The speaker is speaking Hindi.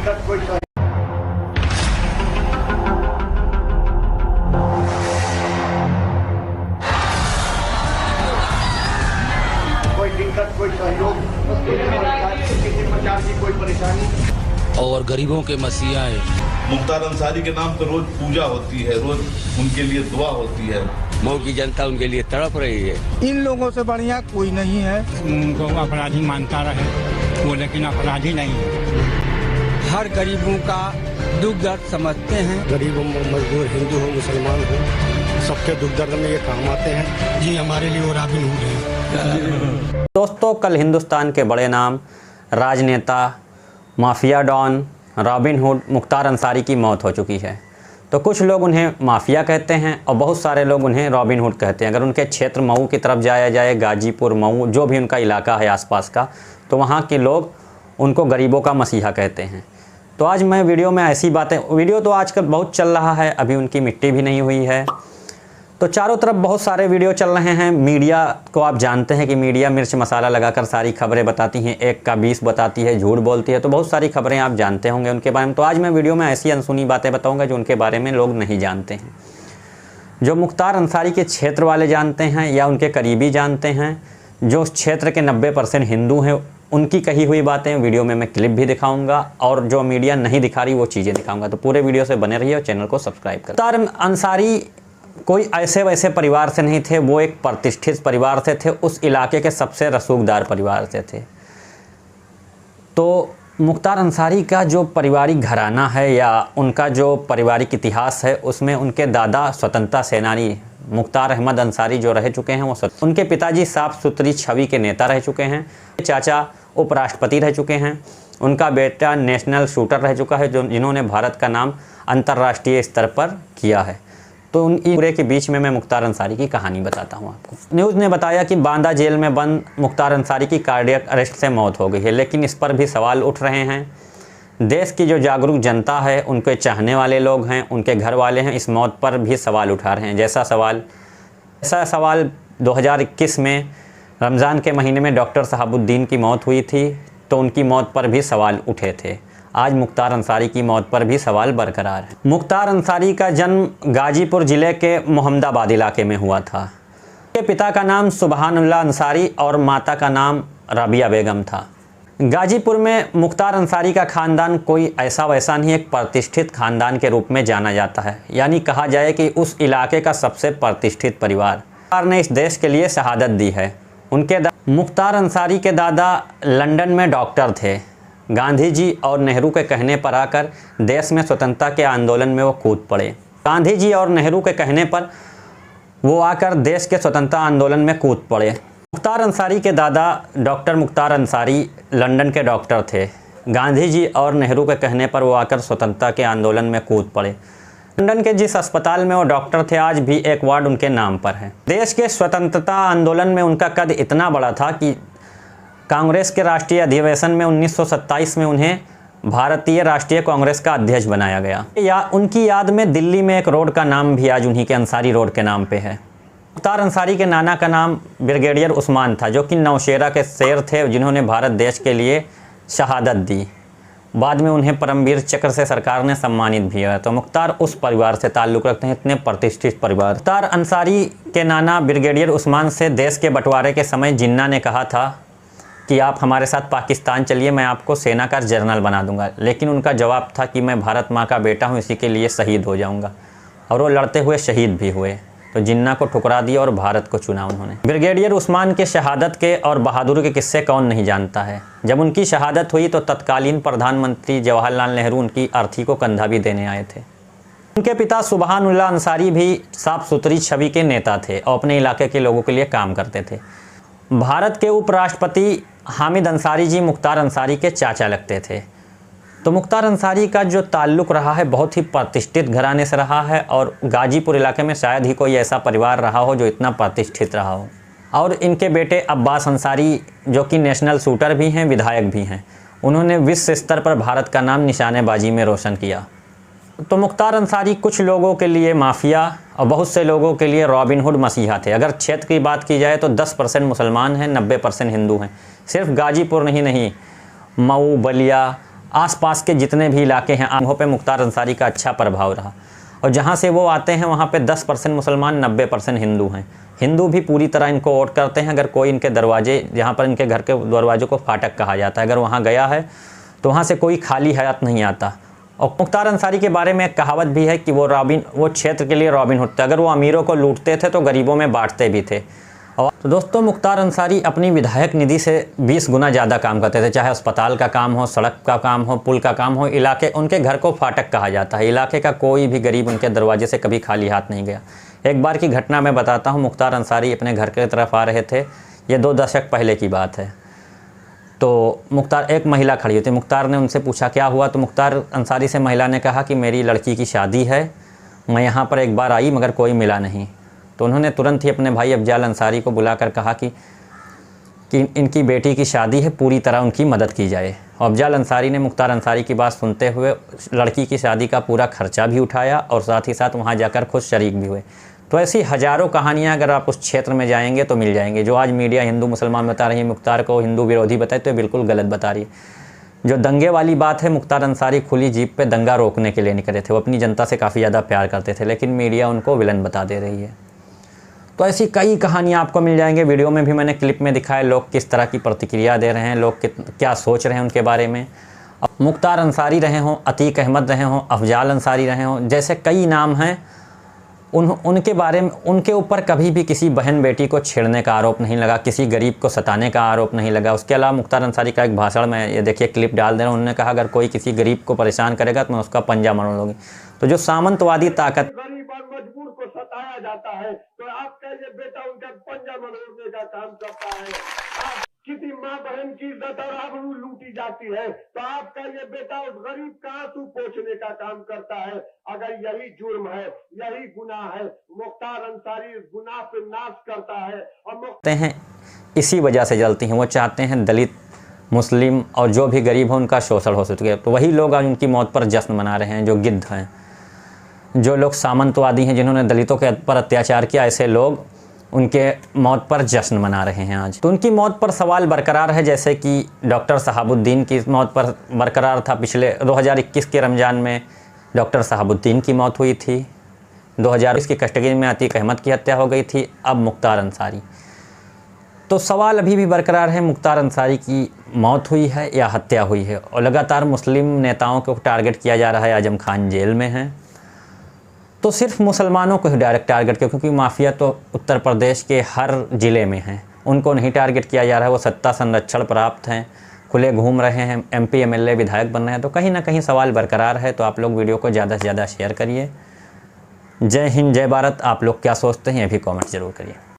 दिक्कत कोई कोई सहयोग, किसी प्रकार की कोई परेशानी और गरीबों के मसीहा है। मुख्तार अंसारी के नाम पर रोज पूजा होती है, रोज उनके लिए दुआ होती है। मऊ की जनता उनके लिए तड़प रही है। इन लोगों से बढ़िया कोई नहीं है। उनको अपराधी मानता रहे वो, लेकिन अपराधी नहीं है। हर गरीबों का दुख दर्द समझते हैं। गरीब हो, मजदूर, हिंदू हो, मुसलमान हो, सबके दुख दर्द में ये काम आते हैं। जी हमारे लिए वो रॉबिन हुड है। दोस्तों, कल हिंदुस्तान के बड़े नाम राजनेता, mafia don Robin Hood Mukhtar Ansari की मौत हो चुकी है। तो कुछ लोग उन्हें माफिया कहते हैं और बहुत सारे लोग उन्हें रॉबिन हुड कहते हैं। अगर उनके क्षेत्र मऊ की तरफ जाया जाए, गाजीपुर, मऊ, जो भी उनका इलाका है आसपास का, तो वहाँ के लोग उनको गरीबों का मसीहा कहते हैं। तो आज मैं वीडियो में ऐसी बातें, वीडियो तो आजकल बहुत चल रहा है, अभी उनकी मिट्टी भी नहीं हुई है, तो चारों तरफ बहुत सारे वीडियो चल रहे हैं। मीडिया को आप जानते हैं कि मीडिया मिर्च मसाला लगाकर सारी खबरें बताती हैं, एक का 20 बताती है, झूठ बोलती है, तो बहुत सारी खबरें आप जानते होंगे उनके बारे में। तो आज मैं वीडियो में ऐसी अनसुनी बातें बताऊंगा जो उनके बारे में लोग नहीं जानते हैं, जो मुख्तार अंसारी के क्षेत्र वाले जानते हैं या उनके करीबी जानते हैं, जो उस क्षेत्र के 90% हिंदू हैं, उनकी कही हुई बातें वीडियो में मैं क्लिप भी दिखाऊंगा और जो मीडिया नहीं दिखा रही वो चीज़ें दिखाऊंगा। तो पूरे वीडियो से बने रहिए और चैनल को सब्सक्राइब करें। मुख्तार अंसारी कोई ऐसे वैसे परिवार से नहीं थे, वो एक प्रतिष्ठित परिवार से थे, उस इलाके के सबसे रसूखदार परिवार से थे। तो मुख्तार अंसारी का जो पारिवारिक घराना है या उनका जो पारिवारिक इतिहास है, उसमें उनके दादा स्वतंत्रता सेनानी मुख्तार अहमद अंसारी जो रह चुके हैं, वो उनके पिताजी साफ सुथरी छवि के नेता रह चुके हैं, चाचा उपराष्ट्रपति रह चुके हैं, उनका बेटा नेशनल शूटर रह चुका है, जिन्होंने भारत का नाम अंतर्राष्ट्रीय स्तर पर किया है। तो उन पूरे के बीच में मैं मुख्तार अंसारी की कहानी बताता हूँ आपको। न्यूज़ ने बताया कि बांदा जेल में बंद मुख्तार अंसारी की कार्डियक अरेस्ट से मौत हो गई है, लेकिन इस पर भी सवाल उठ रहे हैं। देश की जो जागरूक जनता है, उनके चाहने वाले लोग हैं, उनके घर वाले हैं, इस मौत पर भी सवाल उठा रहे हैं। जैसा सवाल 2021 में रमज़ान के महीने में डॉक्टर शहाबुद्दीन की मौत हुई थी, तो उनकी मौत पर भी सवाल उठे थे। आज मुख्तार अंसारी की मौत पर भी सवाल बरकरार है। मुख्तार अंसारी का जन्म गाजीपुर ज़िले के मोहम्मदाबाद इलाके में हुआ था। उनके पिता का नाम सुबहानुल्लाह अंसारी और माता का नाम राबिया बेगम था। गाजीपुर में मुख्तार अंसारी का ख़ानदान कोई ऐसा वैसा नहीं, एक प्रतिष्ठित ख़ानदान के रूप में जाना जाता है, यानी कहा जाए कि उस इलाके का सबसे प्रतिष्ठित परिवार ने इस देश के लिए शहादत दी है। उनके मुख्तार अंसारी के दादा लंदन में डॉक्टर थे। गांधी जी और नेहरू के कहने पर आकर देश में स्वतंत्रता के आंदोलन में वो कूद पड़े। गांधी जी और नेहरू के कहने पर वो आकर देश के स्वतंत्रता आंदोलन में कूद पड़े। मुख्तार अंसारी के दादा डॉक्टर मुख्तार अंसारी लंदन के डॉक्टर थे। गांधी जी और नेहरू के कहने पर वो आकर स्वतंत्रता के आंदोलन में कूद पड़े। लंदन के जिस अस्पताल में वो डॉक्टर थे, आज भी एक वार्ड उनके नाम पर है। देश के स्वतंत्रता आंदोलन में उनका कद इतना बड़ा था कि कांग्रेस के राष्ट्रीय अधिवेशन में 1927 में उन्हें भारतीय राष्ट्रीय कांग्रेस का अध्यक्ष बनाया गया। या उनकी याद में दिल्ली में एक रोड का नाम भी आज उन्हीं के अंसारी रोड के नाम पे है। मुख्तार अंसारी के नाना का नाम ब्रिगेडियर उस्मान था, जो कि नौशेरा के शेर थे, जिन्होंने भारत देश के लिए शहादत दी। बाद में उन्हें परमवीर चक्र से सरकार ने सम्मानित भी किया। तो मुख्तार उस परिवार से ताल्लुक़ रखते हैं, इतने प्रतिष्ठित परिवार। मुख्तार अंसारी के नाना ब्रिगेडियर उस्मान से देश के बंटवारे के समय जिन्ना ने कहा था कि आप हमारे साथ पाकिस्तान चलिए, मैं आपको सेना का जनरल बना दूंगा, लेकिन उनका जवाब था कि मैं भारत माँ का बेटा हूँ, इसी के लिए शहीद हो जाऊंगा। और वो लड़ते हुए शहीद भी हुए। तो जिन्ना को ठुकरा दिया और भारत को चुना उन्होंने। ब्रिगेडियर उस्मान के शहादत के और बहादुरी के किस्से कौन नहीं जानता है। जब उनकी शहादत हुई तो तत्कालीन प्रधानमंत्री जवाहरलाल नेहरू उनकी अर्थी को कंधा भी देने आए थे। उनके पिता सुबहानुल्लाह अंसारी भी साफ सुथरी छवि के नेता थे और अपने इलाके के लोगों के लिए काम करते थे। भारत के उपराष्ट्रपति हामिद अंसारी जी मुख्तार अंसारी के चाचा लगते थे। तो मुख्तार अंसारी का जो ताल्लुक़ रहा है बहुत ही प्रतिष्ठित घराने से रहा है, और गाजीपुर इलाके में शायद ही कोई ऐसा परिवार रहा हो जो इतना प्रतिष्ठित रहा हो। और इनके बेटे अब्बास अंसारी, जो कि नेशनल शूटर भी हैं, विधायक भी हैं, उन्होंने विश्व स्तर पर भारत का नाम निशानेबाजी में रोशन किया। तो मुख्तार अंसारी कुछ लोगों के लिए माफिया और बहुत से लोगों के लिए रॉबिन हुड मसीहा थे। अगर क्षेत्र की बात की जाए तो 10% मुसलमान हैं, 90% हिंदू हैं। सिर्फ गाजीपुर नहीं, मऊ, बलिया आसपास के जितने भी इलाके हैं वहाँ पे मुख्तार अंसारी का अच्छा प्रभाव रहा। और जहाँ से वो आते हैं वहाँ पे 10% मुसलमान 90% हिंदू हैं। हिंदू भी पूरी तरह इनको वोट करते हैं। अगर कोई इनके दरवाजे, जहाँ पर इनके घर के दरवाज़ों को फाटक कहा जाता है, अगर वहाँ गया है तो वहाँ से कोई खाली हयात नहीं आता। और मुख्तार अंसारी के बारे में एक कहावत भी है कि वो क्षेत्र के लिए रॉबिन हुड थे। अगर वो अमीरों को लूटते थे तो गरीबों में बांटते भी थे। और तो दोस्तों, मुख्तार अंसारी अपनी विधायक निधि से 20 गुना ज़्यादा काम करते थे। चाहे अस्पताल का काम हो, सड़क का काम हो, पुल का काम हो, इलाके, उनके घर को फाटक कहा जाता है। इलाके का कोई भी गरीब उनके दरवाजे से कभी खाली हाथ नहीं गया। एक बार की घटना मैं बताता हूँ। मुख्तार अंसारी अपने घर की तरफ आ रहे थे, ये 2 दशक पहले की बात है। तो मुख्तार, एक महिला खड़ी होती, मुख्तार ने उनसे पूछा क्या हुआ, तो मुख्तार अंसारी से महिला ने कहा कि मेरी लड़की की शादी है, मैं यहाँ पर एक बार आई मगर कोई मिला नहीं। तो उन्होंने तुरंत ही अपने भाई अफजाल अंसारी को बुलाकर कहा कि इनकी बेटी की शादी है, पूरी तरह उनकी मदद की जाए। अफजाल अंसारी ने मुख्तार अंसारी की बात सुनते हुए लड़की की शादी का पूरा खर्चा भी उठाया और साथ ही साथ वहाँ जाकर खुद शरीक भी हुए। तो ऐसी हज़ारों कहानियाँ अगर आप उस क्षेत्र में जाएंगे तो मिल जाएंगे। जो आज मीडिया हिंदू मुसलमान बता रही है, मुख्तार को हिंदू विरोधी बताए, तो बिल्कुल गलत बता रही है। जो दंगे वाली बात है, मुख्तार अंसारी खुली जीप पे दंगा रोकने के लिए निकले थे। वो अपनी जनता से काफ़ी ज़्यादा प्यार करते थे, लेकिन मीडिया उनको विलन बता दे रही है। तो ऐसी कई कहानियाँ आपको मिल जाएंगे। वीडियो में भी मैंने क्लिप में दिखाया लोग किस तरह की प्रतिक्रिया दे रहे हैं, लोग क्या सोच रहे हैं उनके बारे में। मुख्तार अंसारी रहे हों, अतीक अहमद रहे हों, अफजाल अंसारी रहे हों, जैसे कई नाम हैं, उनके बारे में, उनके ऊपर कभी भी किसी बहन बेटी को छेड़ने का आरोप नहीं लगा, किसी गरीब को सताने का आरोप नहीं लगा। उसके अलावा मुख्तार अंसारी का एक भाषण में, ये देखिए क्लिप डाल दे रहा हूँ, उन्होंने कहा अगर कोई किसी गरीब को परेशान करेगा तो मैं उसका पंजा मरोड़ लूँगी। तो जो सामंतवादी ताकत, गरीब और मजबूर को सताया जाता है तो आपका ये बेटा उनका पंजा मरोड़ने का काम करता है। किसी माँ बहन की इज्जत और आबरू लूटी जाती है तो आपका ये बेटा उस गरीब का आंसू पोंछने का काम करता है। अगर यही जुर्म है, यही गुनाह है, मुख्तार अंसारी इस गुनाह पे नाश करता है और हैं इसी वजह से जलती हैं। वो चाहते हैं दलित, मुस्लिम और जो भी गरीब हो उनका शोषण हो सके। तो वही लोग आज उनकी मौत पर जश्न मना रहे हैं, जो गिद्ध हैं, जो लोग सामंतवादी हैं, जिन्होंने दलितों के पर अत्याचार किया, ऐसे लोग उनके मौत पर जश्न मना रहे हैं आज। तो उनकी मौत पर सवाल बरकरार है, जैसे कि डॉक्टर शहाबुद्दीन की मौत पर बरकरार था। पिछले 2021 के रमज़ान में डॉक्टर शहाबुद्दीन की मौत हुई थी। 2020 की कस्टडी में अतीक अहमद की हत्या हो गई थी। अब मुख्तार अंसारी, तो सवाल अभी भी बरकरार है, मुख्तार अंसारी की मौत हुई है या हत्या हुई है। और लगातार मुस्लिम नेताओं को टारगेट किया जा रहा है। आजम खान जेल में हैं, तो सिर्फ मुसलमानों को ही डायरेक्ट टारगेट किया, क्योंकि माफिया तो उत्तर प्रदेश के हर ज़िले में हैं, उनको नहीं टारगेट किया जा रहा है। वो सत्ता संरक्षण प्राप्त हैं, खुले घूम रहे हैं, MP MLA विधायक बन रहे हैं। तो कहीं ना कहीं सवाल बरकरार है। तो आप लोग वीडियो को ज़्यादा से ज़्यादा शेयर करिए। जय हिंद, जय भारत। आप लोग क्या सोचते हैं ये भी कमेंट ज़रूर करिए।